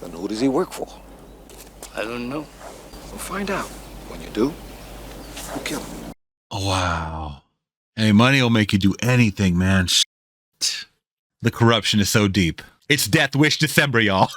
Then who does he work for? I don't know. We'll find out. When you do, we'll kill him. Oh, wow. Hey, money will make you do anything, man. Shit. The corruption is so deep. It's Death Wish December, y'all.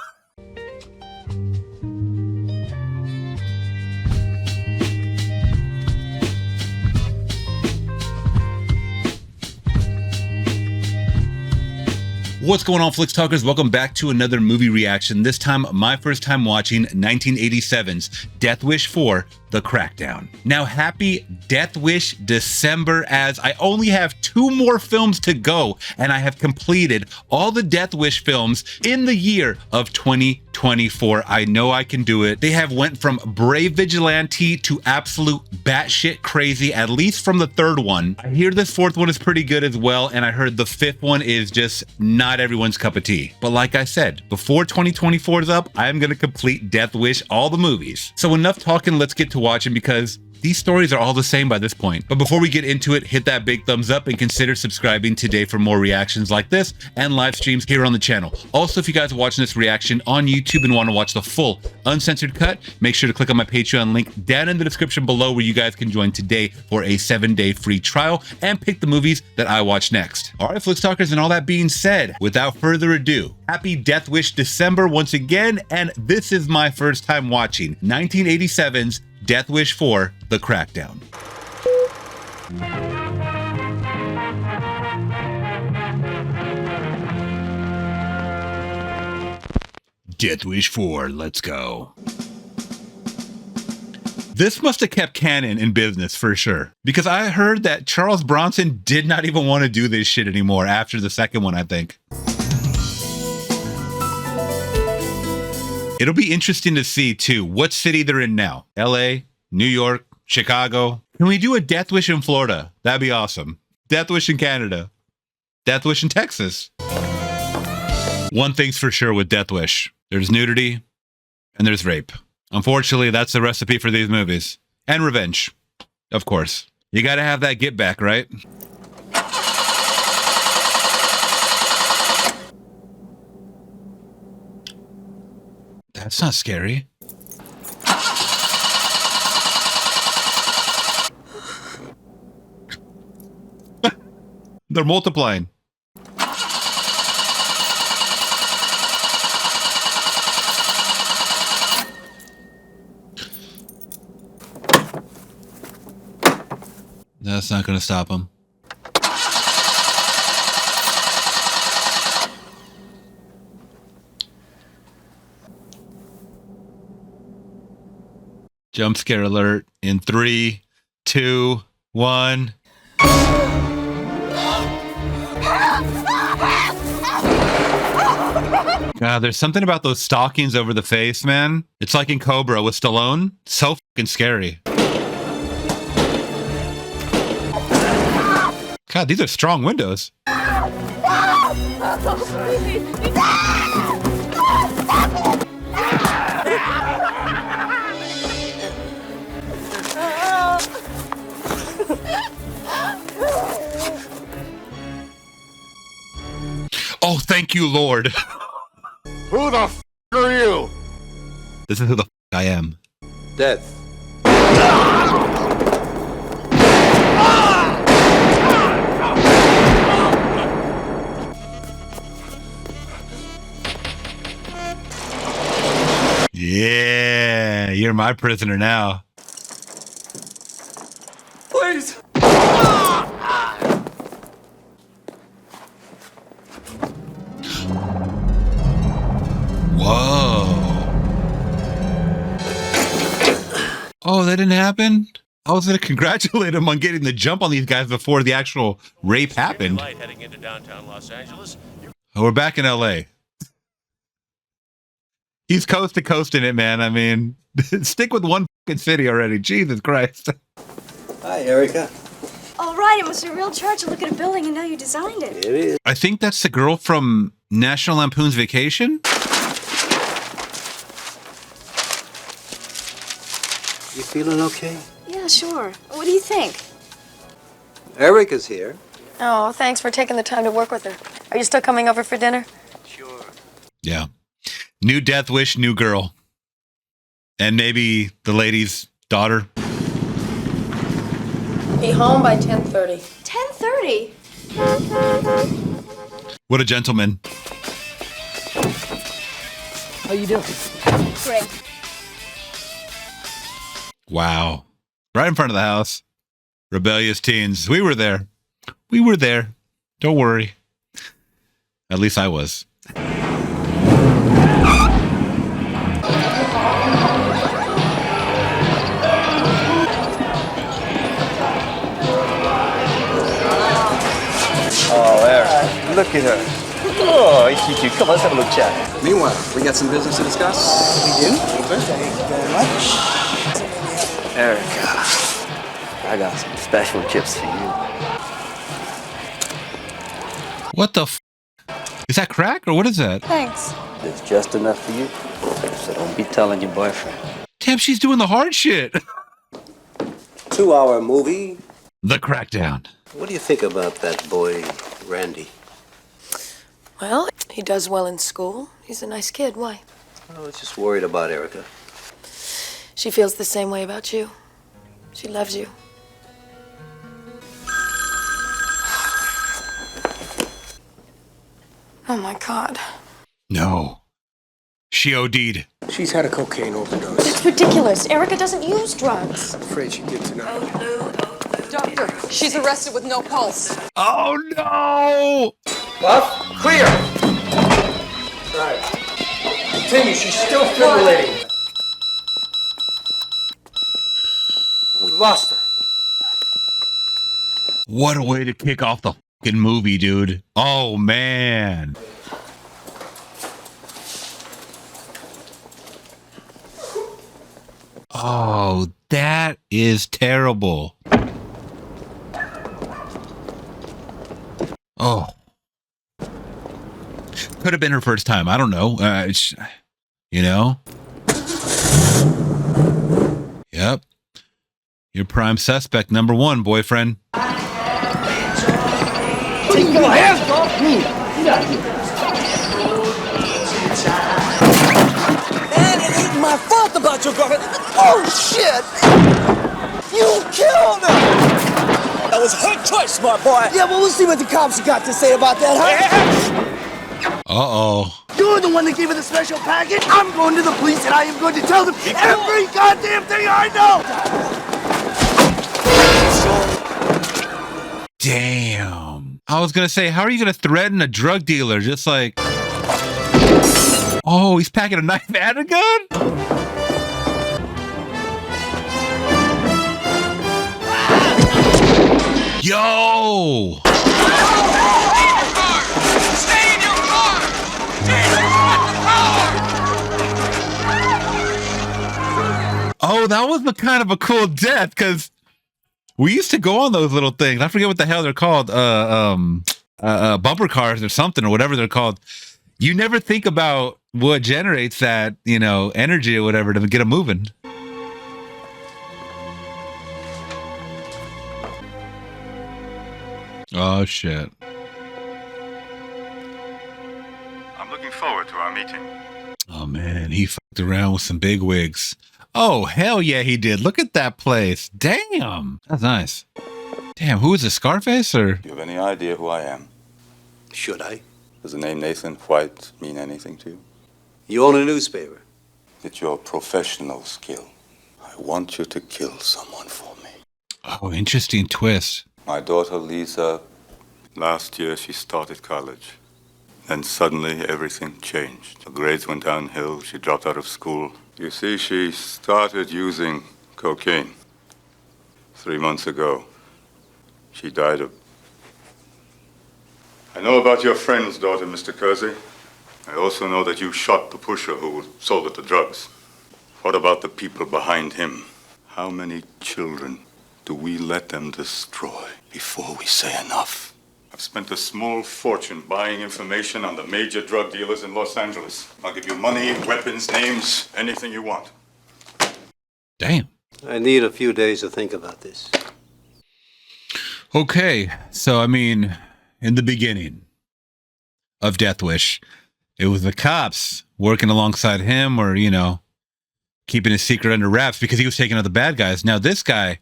What's going on, Flix Talkers? Welcome back to another movie reaction. This time, my first time watching 1987's Death Wish 4, The Crackdown. Now, happy Death Wish December, as I only have 2 more films to go, and I have completed all the Death Wish films in the year of 2024. I know I can do it. They have went from brave vigilante to absolute batshit crazy, at least from the 3rd one. I hear this 4th one is pretty good as well, and I heard the 5th one is just not everyone's cup of tea. But like I said, before 2024 is up, I am going to complete Death Wish, all the movies. So enough talking, let's get to watching, because these stories are all the same by this point. But before we get into it, hit that big thumbs up and consider subscribing today for more reactions like this and live streams here on the channel. Also, if you guys are watching this reaction on YouTube and want to watch the full uncensored cut, make sure to click on my Patreon link down in the description below, where you guys can join today for a 7-day free trial and pick the movies that I watch next. All right, Flix Talkers, and all that being said, without further ado, happy Death Wish December once again, and this is my first time watching 1987's Death Wish 4, The Crackdown. Death Wish 4, let's go. This must have kept Cannon in business for sure, because I heard that Charles Bronson did not even want to do this shit anymore after the 2nd one, I think. It'll be interesting to see, too, what city they're in now. LA, New York, Chicago. Can we do a Death Wish in Florida? That'd be awesome. Death Wish in Canada. Death Wish in Texas. One thing's for sure with Death Wish. There's nudity and there's rape. Unfortunately, that's the recipe for these movies. And revenge, of course. You gotta have that get back, right? That's not scary. They're multiplying. That's not going to stop them. Jump scare alert in 3, 2, 1. God, there's something about those stockings over the face, man. It's like in Cobra with Stallone. So fucking scary. God, these are strong windows. Oh, thank you, Lord. Who the f*** are you? This is who the f*** I am. Death. Yeah, you're my prisoner now. Please. Whoa. Oh, that didn't happen? I was going to congratulate him on getting the jump on these guys before the actual rape happened. Heading into downtown Los Angeles. Oh, we're back in LA. He's coast to coast in it, man. I mean, stick with one fucking city already. Jesus Christ. Hi, Erica. All right, it must be a real charge to look at a building and know you designed it. It is. I think that's the girl from National Lampoon's Vacation. You feeling okay? Yeah, sure. What do you think? Erica's here. Oh, thanks for taking the time to work with her. Are you still coming over for dinner? Sure. Yeah. New Death Wish, new girl. And maybe the lady's daughter. Be home by 10:30. 10:30. What a gentleman. How you doing? Great. Wow. Right in front of the house. Rebellious teens. We were there. We were there. Don't worry. At least I was. Oh, Eric, look at her. Oh, is she cute? Come on, let's have a little chat. Meanwhile, we got some business to discuss. We do? Thank you very much. Erica, I got some special chips for you. What the f? Is that crack or what is that? Thanks. It's just enough for you, so don't be telling your boyfriend. Damn, she's doing the hard shit. 2-hour movie. The Crackdown. What do you think about that boy, Randy? Well, he does well in school. He's a nice kid. Why? I was just worried about Erica. She feels the same way about you. She loves you. Oh my God. No. She OD'd. She's had a cocaine overdose. It's ridiculous. Erica doesn't use drugs. I'm afraid she did tonight. Doctor, she's arrested with no pulse. Oh no! Buff, clear! Right. Continue, she's still fibrillating. We lost her. What a way to kick off the fucking movie, dude. Oh man. Oh, that is terrible. Oh. Could have been her first time. I don't know. You know? Yep. Your prime suspect, number one, boyfriend. Take your hands off me! Get out of here. Man, it ain't my fault about your girlfriend. Oh, shit! You killed her! That was her choice, smart boy. Yeah, well, we'll see what the cops got to say about that, huh? Uh-oh. You're the one that gave her the special package. I'm going to the police and I am going to tell them every goddamn thing I know! Damn. I was going to say, how are you going to threaten a drug dealer? Just like... Oh, he's packing a knife and a gun? Yo! Stay in your car! Oh, that was the kind of a cool death, because we used to go on those little things. I forget what the hell they're called. Bumper cars or something, or whatever they're called. You never think about what generates that, you know, energy or whatever to get them moving. Oh, shit. I'm looking forward to our meeting. Oh, man, he fucked around with some big wigs. Oh, hell yeah, he did. Look at that place. Damn. That's nice. Damn, who is this, Scarface, or? Do you have any idea who I am? Should I? Does the name Nathan White mean anything to you? You own a newspaper. It's your professional skill. I want you to kill someone for me. Oh, interesting twist. My daughter Lisa, last year she started college. Then suddenly everything changed. Her grades went downhill, she dropped out of school. You see, she started using cocaine. 3 months ago, she died of... I know about your friend's daughter, Mr. Kersey. I also know that you shot the pusher who sold her the drugs. What about the people behind him? How many children do we let them destroy before we say enough? I've spent a small fortune buying information on the major drug dealers in Los Angeles. I'll give you money, weapons, names, anything you want. Damn. I need a few days to think about this. Okay, so I mean, in the beginning of Death Wish, it was the cops working alongside him or, you know, keeping his secret under wraps because he was taking out the bad guys. Now, this guy,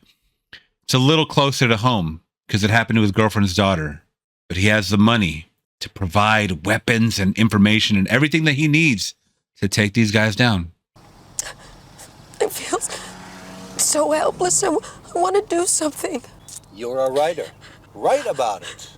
it's a little closer to home because it happened to his girlfriend's daughter. But he has the money to provide weapons and information and everything that he needs to take these guys down. I feel so helpless. I want to do something. You're a writer. Write about it.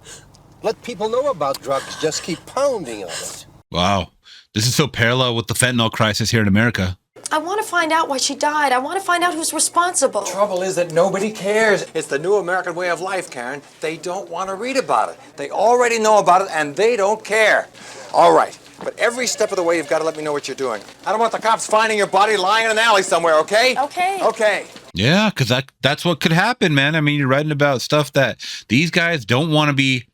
Let people know about drugs. Just keep pounding on it. Wow. This is so parallel with the fentanyl crisis here in America. I want to find out why she died. I want to find out who's responsible. Trouble is that nobody cares. It's the new American way of life, Karen. They don't want to read about it. They already know about it, and they don't care. All right, but every step of the way, you've got to let me know what you're doing. I don't want the cops finding your body lying in an alley somewhere, okay? Okay. Okay. Yeah, because that's what could happen, man. I mean, you're writing about stuff that these guys don't want to be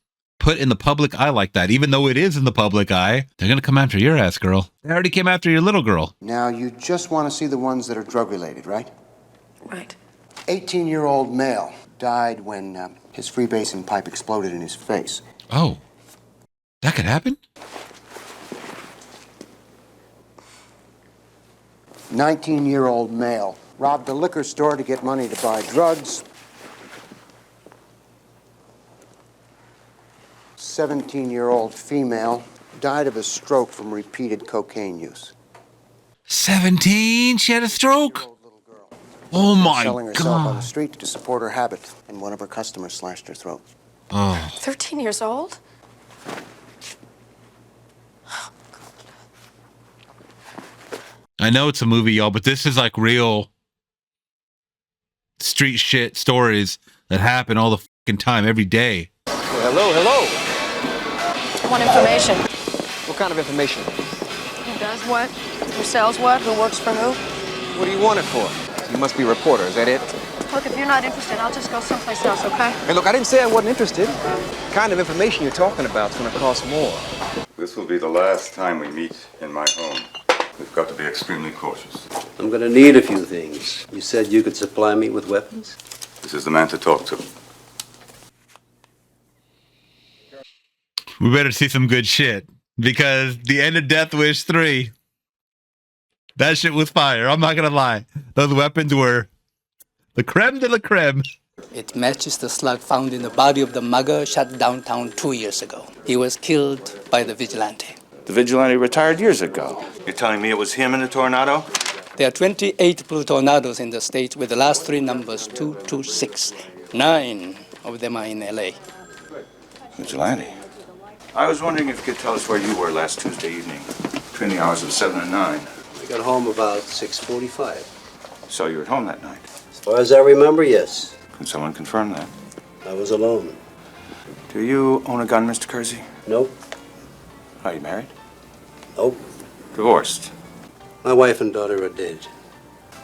put in the public eye like that. Even though it is in the public eye, they're going to come after your ass, girl. They already came after your little girl. Now, you just want to see the ones that are drug-related, right? Right. 18-year-old male died when his freebasing pipe exploded in his face. Oh, that could happen? 19-year-old male robbed a liquor store to get money to buy drugs. 17-year-old female died of a stroke from repeated cocaine use. 17? She had a stroke? Oh my Selling herself on the God. street to support her habit, and one of her customers slashed her throat. Oh. 13 years old? I know it's a movie, y'all, but this is like real street shit stories that happen all the fucking time, every day. Well, hello. I want information. What kind of information? Who does what? Who sells what? Who works for who? What do you want it for? You must be a reporter, is that it? Look, if you're not interested, I'll just go someplace else, okay? Hey, look, I didn't say I wasn't interested. The kind of information you're talking about is going to cost more. This will be the last time we meet in my home. We've got to be extremely cautious. I'm gonna need a few things. You said you could supply me with weapons? This is the man to talk to. We better see some good shit because the end of Death Wish 3, that shit was fire. I'm not going to lie. Those weapons were the creme de la creme. It matches the slug found in the body of the mugger shot downtown 2 years ago. He was killed by the vigilante. The vigilante retired years ago. You're telling me it was him in the tornado? There are 28 blue tornadoes in the state with the last three numbers 226. 9 of them are in LA. Vigilante? I was wondering if you could tell us where you were last Tuesday evening, between the hours of 7 and 9. I got home about 6:45. So you were at home that night? As far as I remember, yes. Can someone confirm that? I was alone. Do you own a gun, Mr. Kersey? Nope. Are you married? Nope. Divorced? My wife and daughter are dead.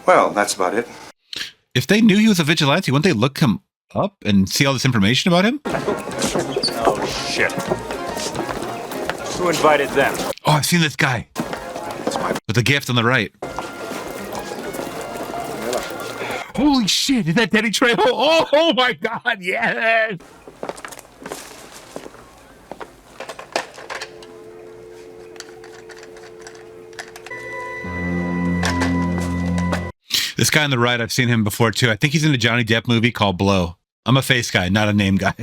Well, that's about it. If they knew he was a vigilante, wouldn't they look him up and see all this information about him? Oh, shit. Who invited them? Oh, I've seen this guy. With the gift on the right. Holy shit, is that Danny Trejo? Oh my God, yes! This guy on the right, I've seen him before too. I think he's in a Johnny Depp movie called Blow. I'm a face guy, not a name guy.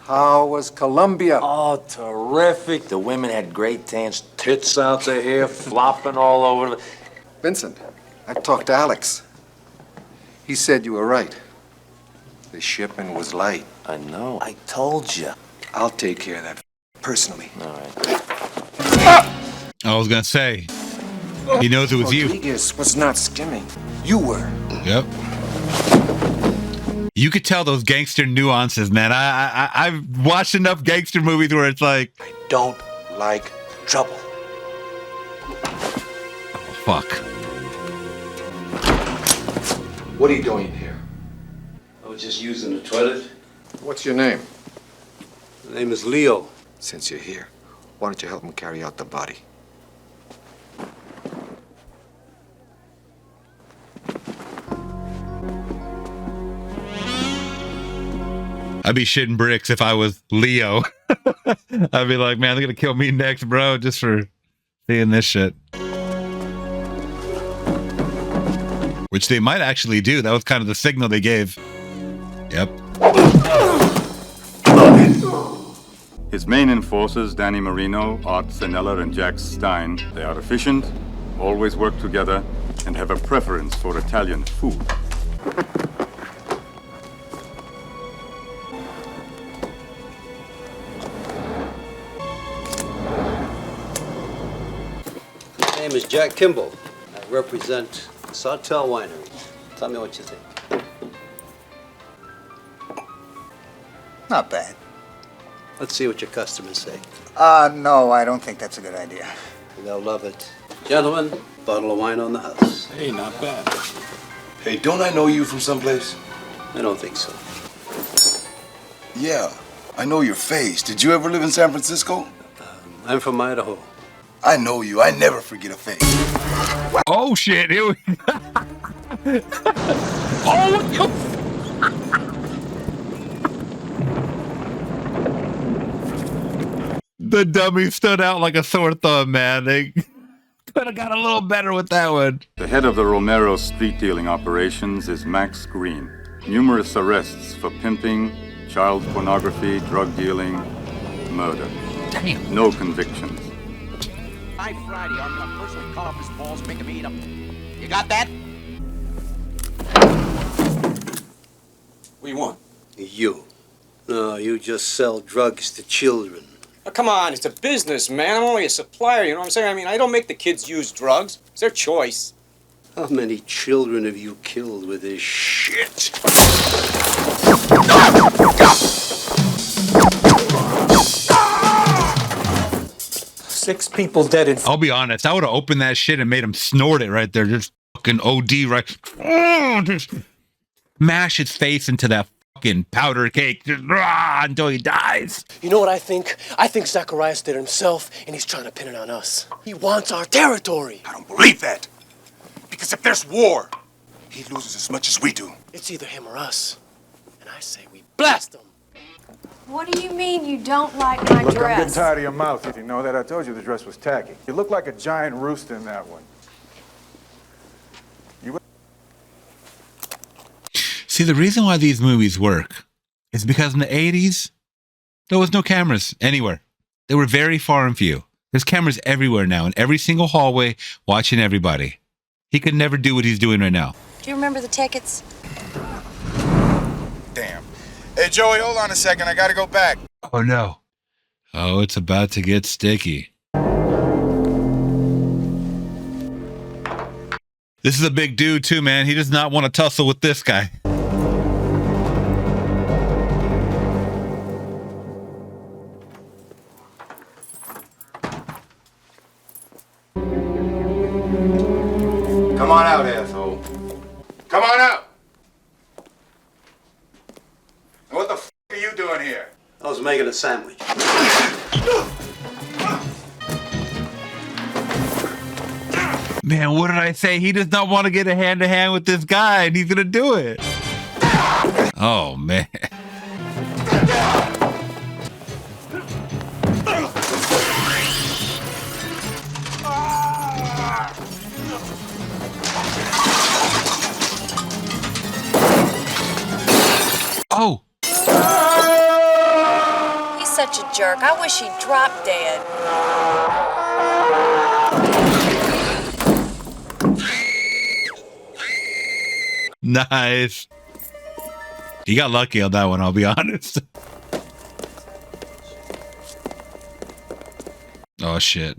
How was Colombia? Oh, terrific. The women had great dance, tits out their hair, flopping all over. Vincent, I talked to Alex. He said you were right. The shipment was light. I know. I told you. I'll take care of that personally. All right. I was gonna say, he knows it was you. Rodriguez was not skimming. You were. Yep. You could tell those gangster nuances, man. I've watched enough gangster movies where it's like, I don't like trouble. oh, fuck. What are you doing here? I was just using the toilet. What's your name? My name is Leo. Since you're here, why don't you help him carry out the body? I'd be shitting bricks if I was Leo. I'd be like, man, they're gonna kill me next, bro, just for seeing this shit. Which they might actually do. That was kind of the signal they gave. Yep. His main enforcers, Danny Marino, Art Sinella, and Jack Stein, they are efficient, always work together, and have a preference for Italian food. My name is Jack Kimball. I represent Sawtell Winery. Tell me what you think. Not bad. Let's see what your customers say. No, I don't think that's a good idea. They'll love it. Gentlemen, bottle of wine on the house. Hey, not bad. Hey, don't I know you from someplace? I don't think so. Yeah, I know your face. Did you ever live in San Francisco? I'm from Idaho. I know you. I never forget a face. Oh, shit. Here we... Oh, the dummy stood out like a sore thumb, man. They could have got a little better with that one. The head of the Romero street dealing operations is Max Green. Numerous arrests for pimping, child pornography, drug dealing, murder. Damn. No convictions. By Friday, I'm gonna personally cut off his balls and make him eat them. You got that? What do you want? You. No, you just sell drugs to children. Oh, come on, it's a business, man. I'm only a supplier, you know what I'm saying? I mean, I don't make the kids use drugs. It's their choice. How many children have you killed with this shit? 6 people dead in... I'll be honest, I would have opened that shit and made him snort it right there. Just fucking OD right. Just mash his face into that fucking powder cake just until he dies. You know what I think? I think Zacharias did it himself, and he's trying to pin it on us. He wants our territory. I don't believe that. Because if there's war, he loses as much as we do. It's either him or us. And I say we blast him. What do you mean you don't like my Look, dress? I'm getting tired of your mouth. You know that? I told you the dress was tacky. You look like a giant rooster in that one. See, the reason why these movies work is because in the 80s, there was no cameras anywhere. They were very far and few. There's cameras everywhere now, in every single hallway, watching everybody. He could never do what he's doing right now. Do you remember the tickets? Damn. Hey, Joey, hold on a second. I gotta go back. Oh, no. Oh, it's about to get sticky. This is a big dude, too, man. He does not want to tussle with this guy. Come on out, asshole. Come on out. What the f are you doing here? I was making a sandwich. Man, what did I say? He does not want to get a hand-to-hand with this guy, and he's going to do it. Oh, man. Oh. He's such a jerk. I wish he'd drop dead. Nice. He got lucky on that one, I'll be honest. Oh, shit.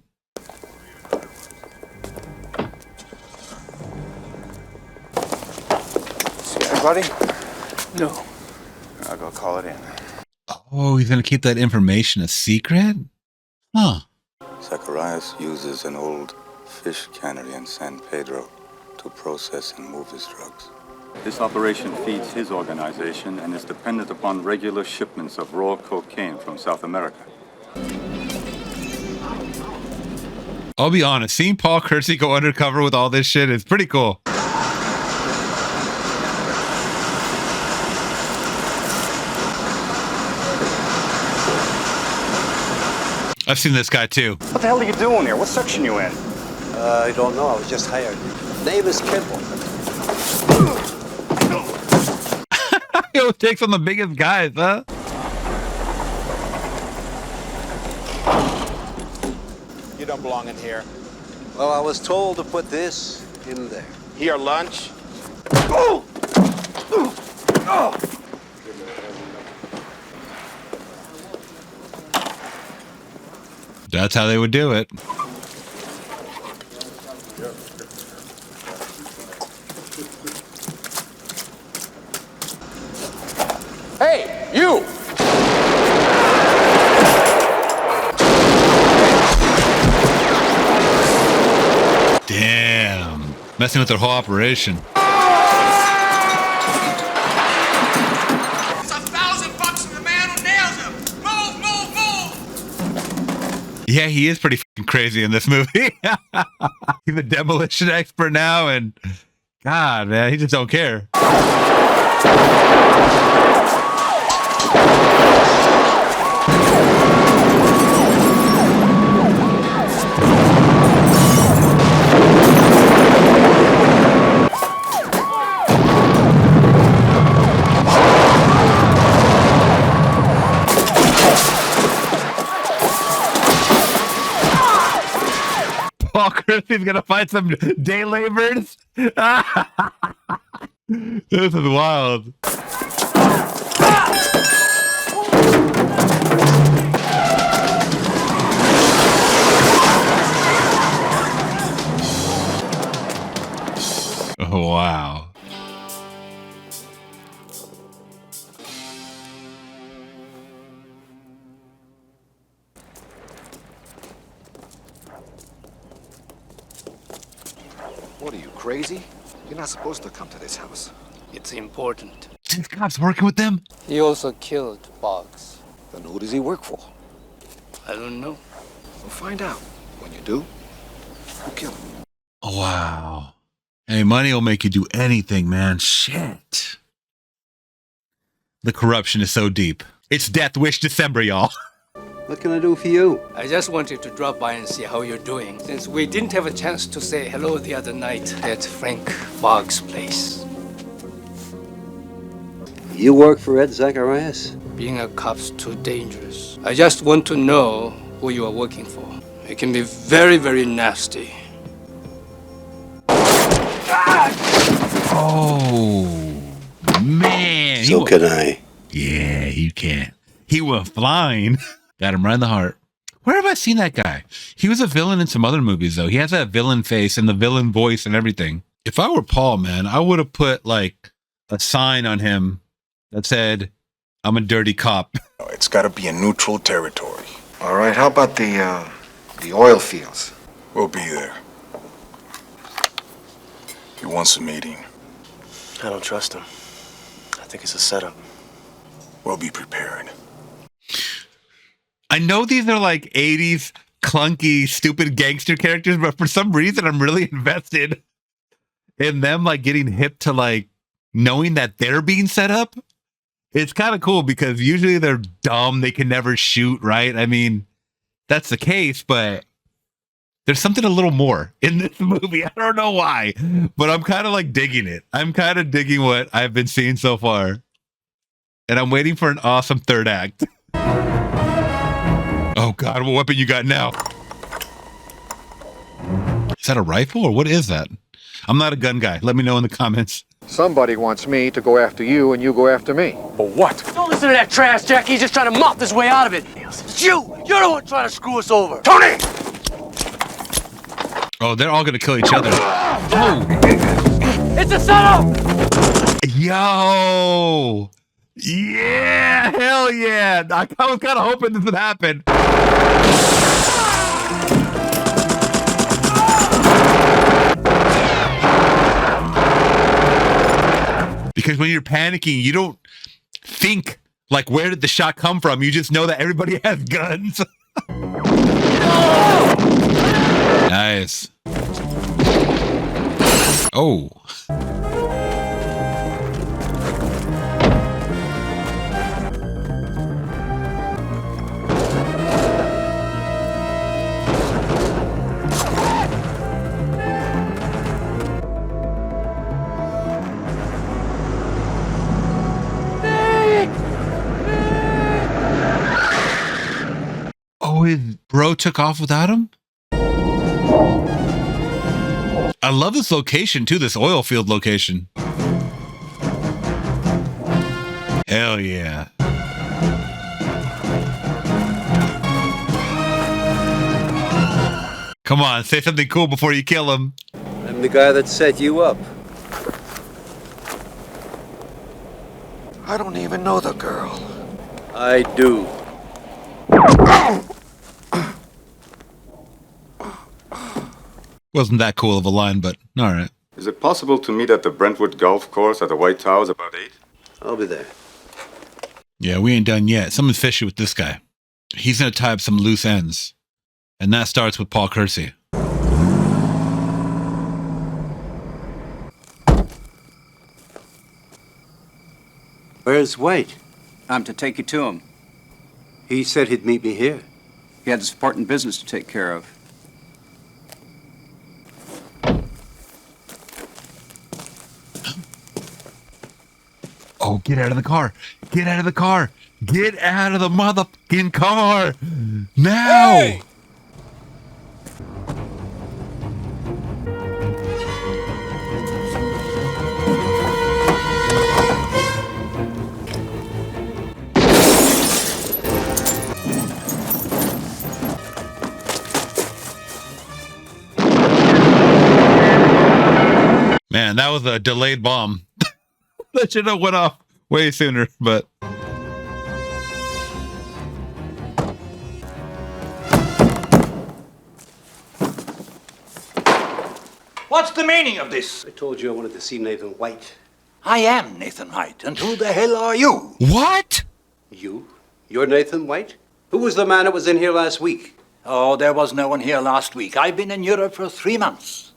See everybody? No. I'll go call it in. Oh, he's going to keep that information a secret? Huh. Zacharias uses an old fish cannery in San Pedro to process and move his drugs. This operation feeds his organization and is dependent upon regular shipments of raw cocaine from South America. I'll be honest, seeing Paul Kersey go undercover with all this shit is pretty cool. I've seen this guy too. What the hell are you doing here? What section you in? I don't know. I was just hired. Name is Kimball. He always takes on the biggest guys, huh? You don't belong in here. Well, I was told to put this in there. Here, lunch. That's how they would do it. Hey, you! Damn. Messing with their whole operation. It's $1,000 for the man who nails him. Move, move, move! Yeah, he is pretty fucking crazy in this movie. He's a demolition expert now, and God, man, he just don't care. Paul Kersey's gonna find some day laborers. This is wild. Oh, wow. What are you, crazy? You're not supposed to come to this house. It's important. This cop's working with them? He also killed Boggs. Then who does he work for? I don't know. We'll find out. When you do, we'll kill him. Oh, wow. Hey, money will make you do anything, man. Shit. The corruption is so deep. It's Death Wish December, y'all. What can I do for you? I just wanted to drop by and see how you're doing, since we didn't have a chance to say hello the other night at Frank Boggs' place. You work for Ed Zacharias? Being a cop's too dangerous. I just want to know who you are working for. It can be very, very nasty. Oh, man. So can I. Yeah, you can. He went flying. Got him right in the heart. Where have I seen that guy? He was a villain in some other movies, though. He has that villain face and the villain voice and everything. If I were Paul, man, I would have put like a sign on him that said, "I'm a dirty cop." It's got to be a neutral territory. All right, how about the oil fields? We'll be there. He wants a meeting. I don't trust him. I think it's a setup. We'll be prepared. I know these are like 80s clunky, stupid gangster characters, but for some reason I'm really invested in them like getting hip to like knowing that they're being set up. It's kind of cool because usually they're dumb. They can never shoot, right? I mean, that's the case, but there's something a little more in this movie. I don't know why, but I'm kind of like digging it. I'm kind of digging what I've been seeing so far. And I'm waiting for an awesome third act. Oh God, what weapon you got now? Is that a rifle or what is that? I'm not a gun guy. Let me know in the comments. Somebody wants me to go after you, and you go after me. For what? Don't listen to that trash, Jackie. He's just trying to mop his way out of it. It's you! You're the one trying to screw us over. Tony! Oh, they're all gonna kill each other. Oh! It's a setup! Yo! Yeah! Hell yeah! I was kind of hoping this would happen. Because when you're panicking, you don't think, like, where did the shot come from? You just know that everybody has guns. Nice. Oh. bro took off without him? I love this location too, this oil field location. Hell yeah. Come on, say something cool before you kill him. I'm the guy that set you up. I don't even know the girl. I do. Wasn't that cool of a line, but all right. Is it possible to meet at the Brentwood Golf Course at the White Towers about 8? I'll be there. Yeah, we ain't done yet. Something's fishy with this guy. He's gonna tie up some loose ends. And that starts with Paul Kersey. Where's White? I'm to take you to him. He said he'd meet me here. He had this important business to take care of. Oh, get out of the car. Get out of the car. Get out of the motherfucking car. Now. Hey! Man, that was a delayed bomb. That should have went off way sooner, but... What's the meaning of this? I told you I wanted to see Nathan White. I am Nathan White, and who the hell are you? What? You? You're Nathan White? Who was the man that was in here last week? Oh, there was no one here last week. I've been in Europe for 3 months.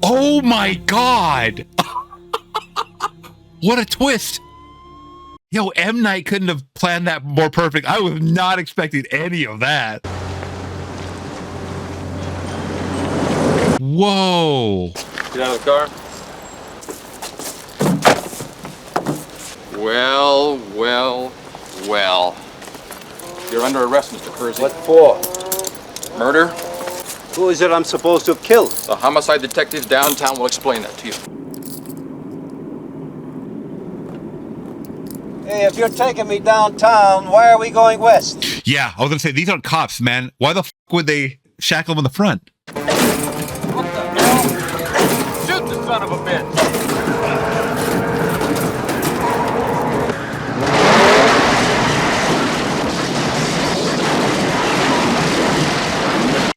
Oh my God! What a twist! Yo, M. Night couldn't have planned that more perfect. I was not expecting any of that. Whoa! Get out of the car. Well. You're under arrest, Mr. Kersey. What for? Murder? Who is it I'm supposed to have killed? The homicide detective downtown will explain that to you. Hey, if you're taking me downtown, why are we going west? Yeah, I was gonna say, these aren't cops, man. Why the f would they shackle them in the front? What the hell? Shoot the son of a bitch!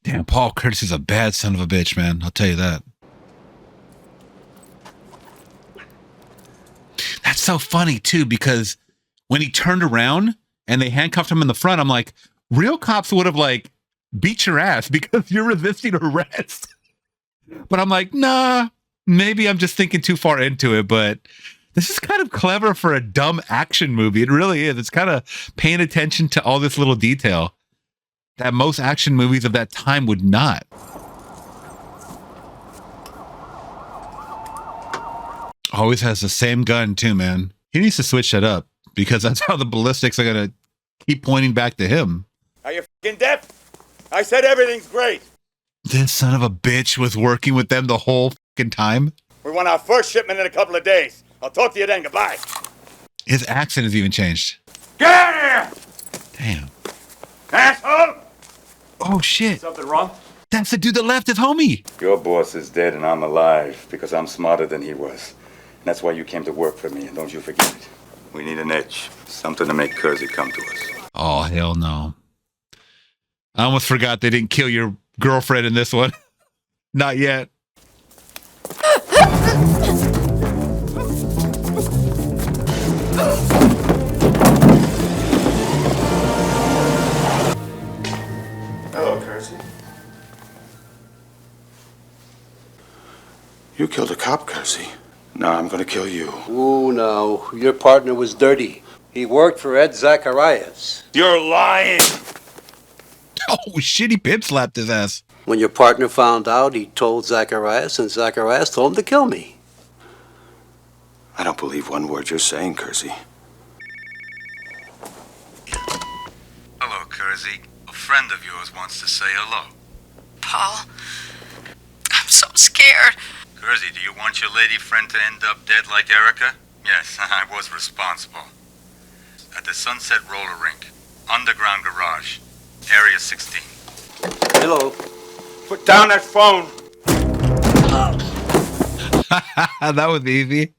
Damn, Paul Kersey's a bad son of a bitch, man. I'll tell you that. That's so funny, too, because when he turned around and they handcuffed him in the front, I'm like, real cops would have, like, beat your ass because you're resisting arrest. But I'm like, nah, maybe I'm just thinking too far into it. But this is kind of clever for a dumb action movie. It really is. It's kind of paying attention to all this little detail that most action movies of that time would not. Always has the same gun too, man. He needs to switch that up because that's how the ballistics are gonna keep pointing back to him. Are you fucking deaf? I said everything's great. This son of a bitch was working with them the whole fucking time. We want our first shipment in a couple of days. I'll talk to you then. Goodbye. His accent has even changed. Get out of here! Damn. Asshole! Oh shit. Something wrong? That's the dude that left his homie. Your boss is dead and I'm alive because I'm smarter than he was. And that's why you came to work for me, and don't you forget it. We need an edge. Something to make Kersey come to us. Oh, hell no. I almost forgot they didn't kill your girlfriend in this one. Not yet. Hello, Kersey. You killed a cop, Kersey. Now I'm gonna kill you. Oh, no. Your partner was dirty. He worked for Ed Zacharias. You're lying! Oh, shit, he pimp slapped his ass. When your partner found out, he told Zacharias, and Zacharias told him to kill me. I don't believe one word you're saying, Kersey. Hello, Kersey. friend of yours wants to say hello. Paul, I'm so scared. Kersey, do you want your lady friend to end up dead like Erica? Yes, I was responsible. At the Sunset Roller Rink, underground garage, area 16. Hello. Put down that phone. That was easy.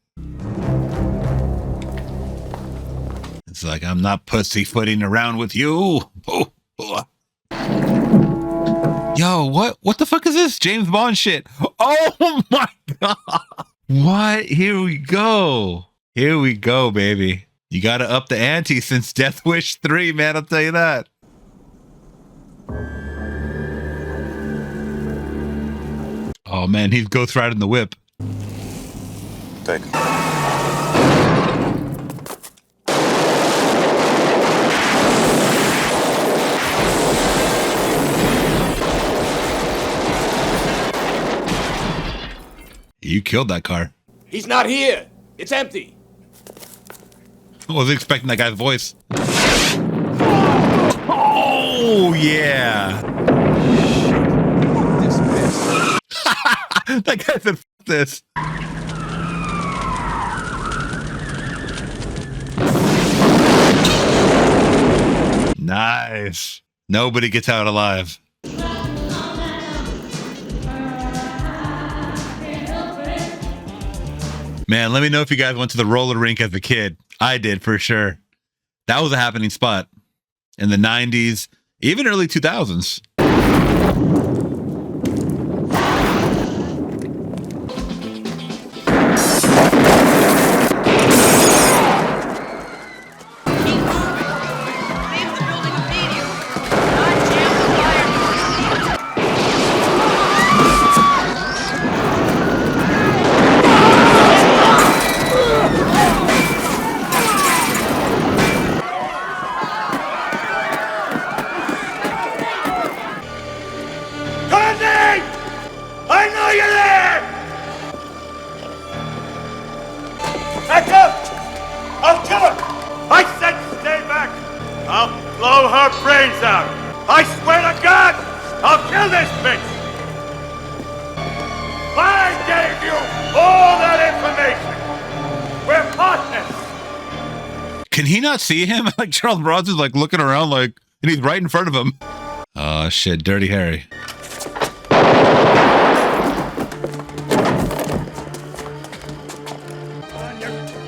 It's like, I'm not pussyfooting around with you. Oh, oh. Yo, what the fuck is this? James Bond shit. Oh my God. What? Here we go. Here we go, baby. You gotta up the ante since Death Wish 3, man, I'll tell you that. Oh man, he's Ghost riding the whip. Take him. You killed that car. He's not here. It's empty. I wasn't expecting that guy's voice. Oh, yeah. That guy said, F this. Nice. Nobody gets out alive. Man, let me know if you guys went to the roller rink as a kid. I did, for sure. That was a happening spot in the 90s, even early 2000s. Can he not see him? Like Charles Bronson's like looking around like, and he's right in front of him. Oh shit, Dirty Harry.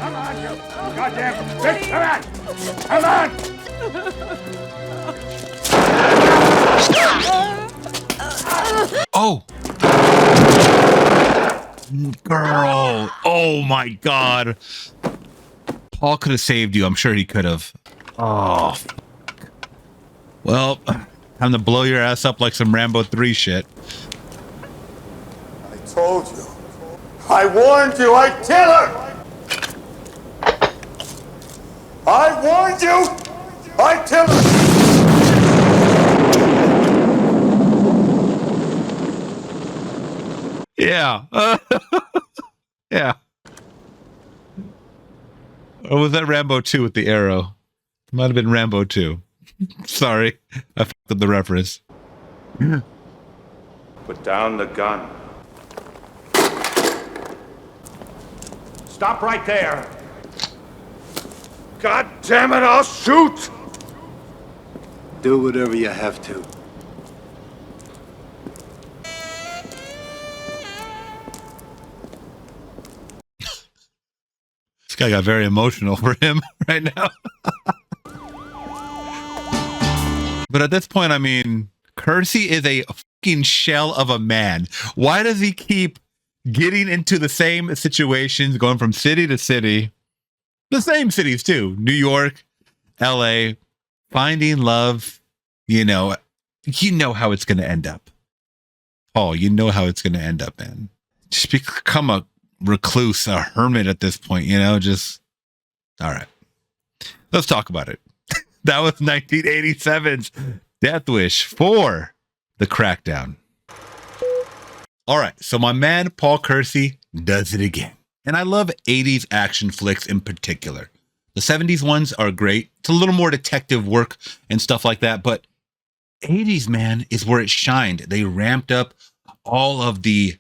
Come on, you goddamn bitch! Come on! Oh! Girl! Oh my God! Paul could have saved you. I'm sure he could have. Oh. Well, time to blow your ass up like some Rambo 3 shit. I told you. I warned you. I'd kill her. I warned you. I'd kill her. Yeah. Yeah. Or was that Rambo 2 with the arrow? It might have been Rambo 2. Sorry, I fucked up the reference. Put down the gun. Stop right there. God damn it, I'll shoot! Do whatever you have to. This guy got very emotional for him right now. But at this point, I mean, Kersey is a fucking shell of a man. Why does he keep getting into the same situations, going from city to city? The same cities too. New York, LA, finding love. You know how it's going to end up. Paul, you know how it's going to end up, man. Just become a recluse, a hermit at this point, just all right. Let's talk about it. That was 1987's Death Wish 4, The Crackdown. All right, so my man Paul Kersey does it again. And I love 80s action flicks in particular. The 70s ones are great. It's a little more detective work and stuff like that, but 80s, man, is where it shined. They ramped up all of the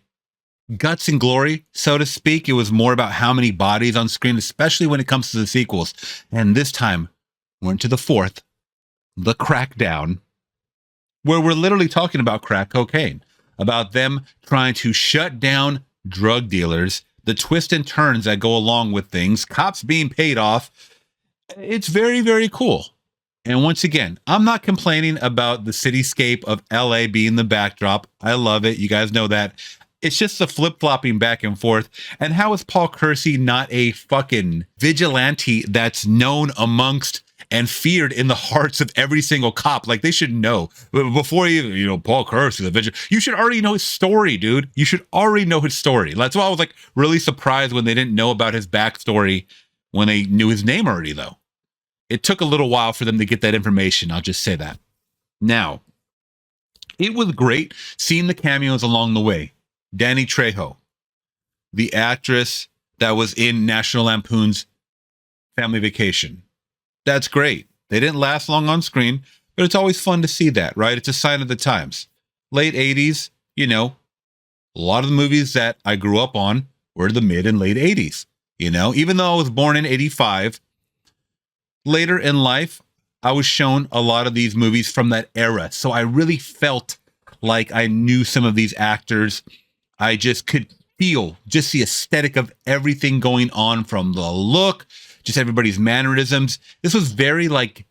guts and glory, so to speak. It was more about how many bodies on screen, especially when it comes to the sequels. And this time, we're into the fourth, the Crackdown, where we're literally talking about crack cocaine, about them trying to shut down drug dealers, the twists and turns that go along with things, cops being paid off. It's very, very cool. And once again, I'm not complaining about the cityscape of LA being the backdrop. I love it. You guys know that. It's just the flip-flopping back and forth. And how is Paul Kersey not a fucking vigilante that's known amongst and feared in the hearts of every single cop? Like, they should know. Before Paul Kersey, the vigilante, you should already know his story, dude. You should already know his story. That's why I was like really surprised when they didn't know about his backstory when they knew his name already, though. It took a little while for them to get that information. I'll just say that. Now, it was great seeing the cameos along the way. Danny Trejo, the actress that was in National Lampoon's Family Vacation. That's great. They didn't last long on screen, but it's always fun to see that, right? It's a sign of the times. Late 80s, a lot of the movies that I grew up on were the mid and late 80s. Even though I was born in 85, later in life, I was shown a lot of these movies from that era. So I really felt like I knew some of these actors. I just could feel just the aesthetic of everything going on, from the look, just everybody's mannerisms. This was very like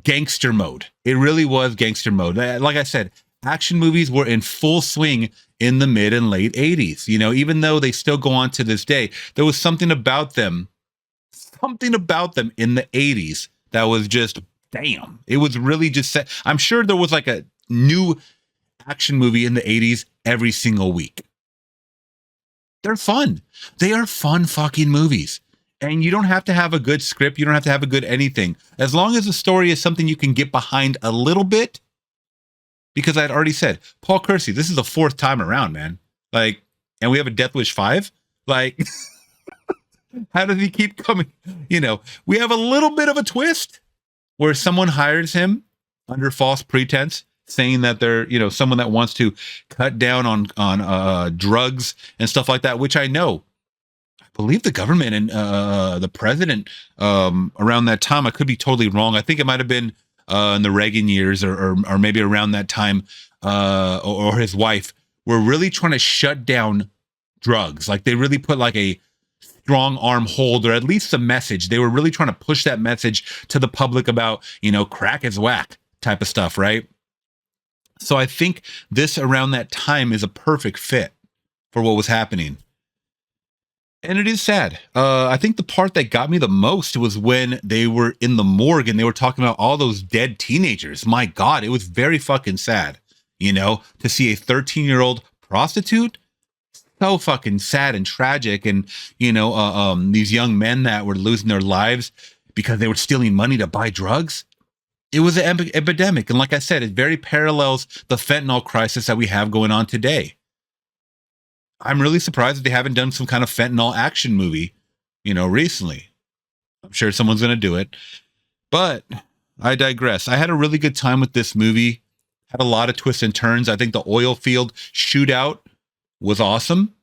gangster mode. It really was gangster mode. Like I said, action movies were in full swing in the mid and late 80s. Even though they still go on to this day, there was something about them in the 80s that was just, damn. It was really just set. I'm sure there was like a new action movie in the 80s every single week. They're fun. They are fun fucking movies. And you don't have to have a good script. You don't have to have a good anything. As long as the story is something you can get behind a little bit. Because I'd already said, Paul Kersey, this is the fourth time around, man. Like, and we have a Death Wish 5. Like, how does he keep coming? We have a little bit of a twist where someone hires him under false pretense, saying that they're, someone that wants to cut down on drugs and stuff like that, which I know. I believe the government and the president around that time, I could be totally wrong. I think it might have been in the Reagan years or maybe around that time, or his wife, were really trying to shut down drugs. Like, they really put like a strong arm hold, or at least a message. They were really trying to push that message to the public about, crack is whack type of stuff, right? So I think this around that time is a perfect fit for what was happening. And it is sad. I think the part that got me the most was when they were in the morgue and they were talking about all those dead teenagers. My God, it was very fucking sad, to see a 13-year-old prostitute. So fucking sad and tragic. And, these young men that were losing their lives because they were stealing money to buy drugs. It was an epidemic. And like I said, it very parallels the fentanyl crisis that we have going on today. I'm really surprised that they haven't done some kind of fentanyl action movie, recently. I'm sure someone's going to do it. But I digress. I had a really good time with this movie. Had a lot of twists and turns. I think the oil field shootout was awesome.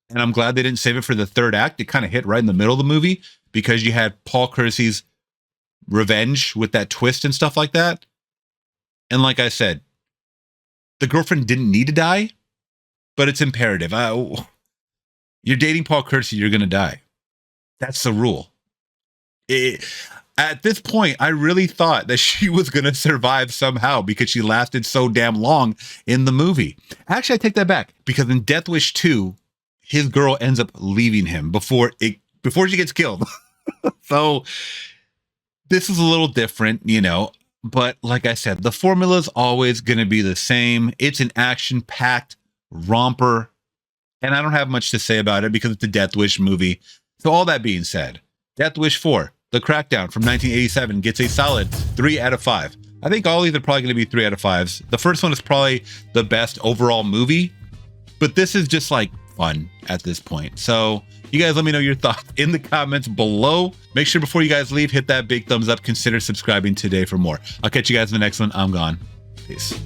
And I'm glad they didn't save it for the third act. It kind of hit right in the middle of the movie because you had Paul Kersey's revenge with that twist and stuff like that. And like I said, the girlfriend didn't need to die, but it's imperative. You're dating Paul Kersey, you're going to die. That's the rule. At this point, I really thought that she was going to survive somehow because she lasted so damn long in the movie. Actually, I take that back, because in Death Wish 2, his girl ends up leaving him before she gets killed. So this is a little different, but like I said, the formula is always going to be the same. It's an action-packed romper, and I don't have much to say about it because it's a Death Wish movie. So all that being said, Death Wish 4, The Crackdown from 1987, gets a solid 3 out of 5. I think all these are probably going to be 3 out of 5s. The first one is probably the best overall movie, but this is just like fun at this point. So you guys let me know your thoughts in the comments below. Make sure before you guys leave, hit that big thumbs up. Consider subscribing today for more. I'll catch you guys in the next one. I'm gone. Peace.